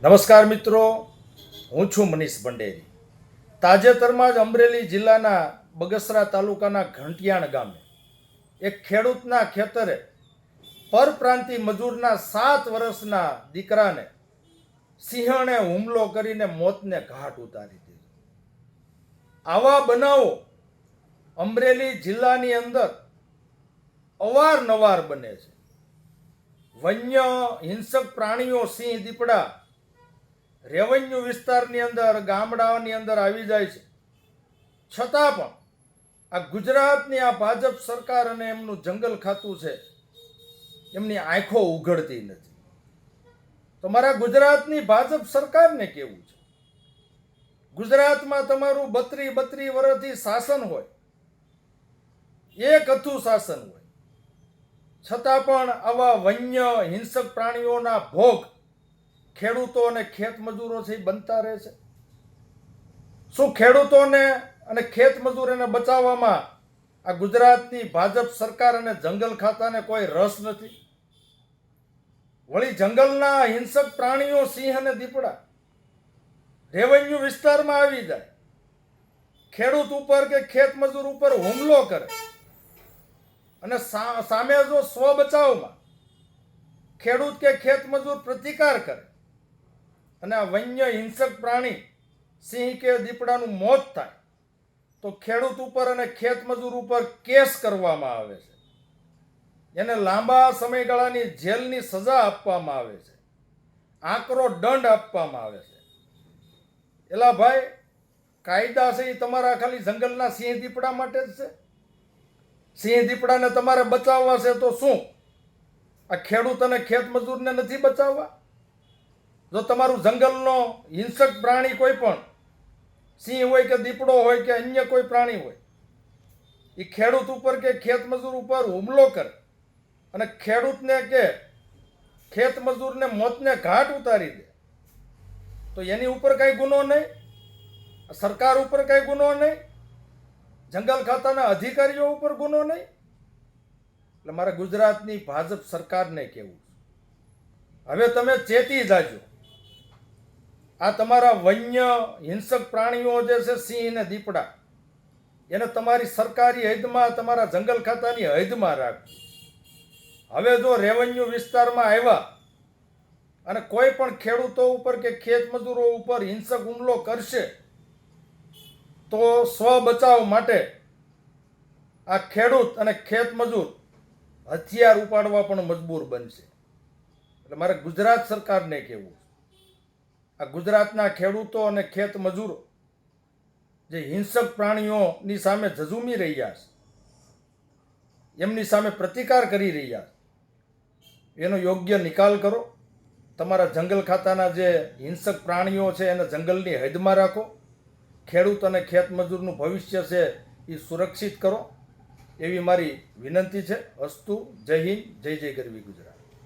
નમસ્કાર મિત્રો, હું છું મનીષ ભંડેરી. તાજેતરમાં જ અમરેલી જિલ્લાના બગસરા તાલુકાના ઘંટિયાણ ગામે એક ખેડૂતના ખેતરે પરપ્રાંતિ મજૂરના 7 વર્ષના દીકરાને સિંહણે હુમલો કરીને મોતને ઘાટ ઉતારી દીધો. આવા બનાવો અમરેલી જિલ્લાની અંદર અવારનવાર બને છે. વન્ય હિંસક પ્રાણીઓ સિંહ દીપડા રેવન્યુ વિસ્તારની અંદર ગામડાઓની અંદર આવી જાય છે, છતાં પણ આ ગુજરાતની આ ભાજપ સરકાર અને એમનું જંગલ ખાતું છે એમની આંખો ઉઘડતી નથી. તો મારા ગુજરાતની ભાજપ સરકારને કેવું છે, ગુજરાતમાં તમારું 32 વર્ષથી શાસન હોય, એક હતું શાસન હોય, છતાં પણ આવા વન્ય હિંસક પ્રાણીઓના ભોગ ખેડૂતો અને ખેત મજૂરો છે બનતા રહે છે. શું ખેડૂતોને અને ખેત મજૂરોને બચાવવામાં આ ગુજરાતની ભાજપ સરકાર અને જંગલ ખાતાને કોઈ રસ નથી? વળી જંગલના હિંસક પ્રાણીઓ સિંહ અને દીપડા રેવન્યુ વિસ્તારમાં આવી જાય, ખેડૂત ઉપર કે ખેત મજૂર ઉપર હુમલો કરે અને સામે જો સ્વ બચાવમાં ખેડૂત કે ખેત મજૂર પ્રતિકાર કરે અને આ વન્ય હિંસક પ્રાણી સિંહ કે દીપડાનું મોત થાય તો ખેડૂત ઉપર અને ખેત મજૂર ઉપર કેસ કરવામાં આવે છે, એને લાંબા સમયગાળાની જેલની સજા આપવામાં આવે છે, આકરો દંડ આપવામાં આવે છે. એલા ભાઈ, કાયદા છે એ તમારા ખાલી જંગલના સિંહ દીપડા માટે જ છે? સિંહ દીપડાને તમારે બચાવવા છે તો શું આ ખેડૂત અને ખેત મજૂરને નથી બચાવવા? જો તમારું જંગલનો હિંસક પ્રાણી કોઈ પણ સિંહ હોય કે દીપડો હોય કે અન્ય કોઈ પ્રાણી હોય એ ખેડૂત ઉપર કે ખેત મજૂર ઉપર હુમલો કરે અને ખેડૂતને કે ખેત મજૂરને મોતને ઘાટ ઉતારી દે તો એની ઉપર કાંઈ ગુનો નહીં? સરકાર ઉપર કાંઈ ગુનો નહીં? જંગલ ખાતાના અધિકારીઓ ઉપર ગુનો નહીં? એટલે મારે ગુજરાતની ભાજપ સરકારને કહેવું છે, હવે તમે ચેતી જાજો. આ તમારા વન્ય હિંસક પ્રાણીઓ જે છે સિંહ ને દીપડા, એને તમારી સરકારી હદમાં તમારા જંગલ ખાતાની હદમાં રાખજો. હવે જો રેવન્યુ વિસ્તારમાં આવ્યા અને કોઈ પણ ખેડૂતો ઉપર કે ખેત મજૂરો ઉપર હિંસક હુમલો કરશે તો સ્વ બચાવ માટે આ ખેડૂત અને ખેત મજૂર હથિયાર ઉપાડવા પણ મજબૂર બનશે. એટલે મારે ગુજરાત સરકારને કહેવું, આ ગુજરાતના ખેડૂતો અને ખેત મજૂરો જે હિંસક પ્રાણીઓની સામે ઝઝૂમી રહ્યા છે, એમની સામે પ્રતિકાર કરી રહ્યા છે, એનો યોગ્ય નિકાલ કરો. તમારા જંગલ ખાતાના જે હિંસક પ્રાણીઓ છે એને જંગલની હદમાં રાખો. ખેડૂત અને ખેત મજૂરનું ભવિષ્ય છે એ સુરક્ષિત કરો એવી મારી વિનંતી છે. અસ્તુ. જય હિન્દ, જય જય ગરવી ગુજરાત.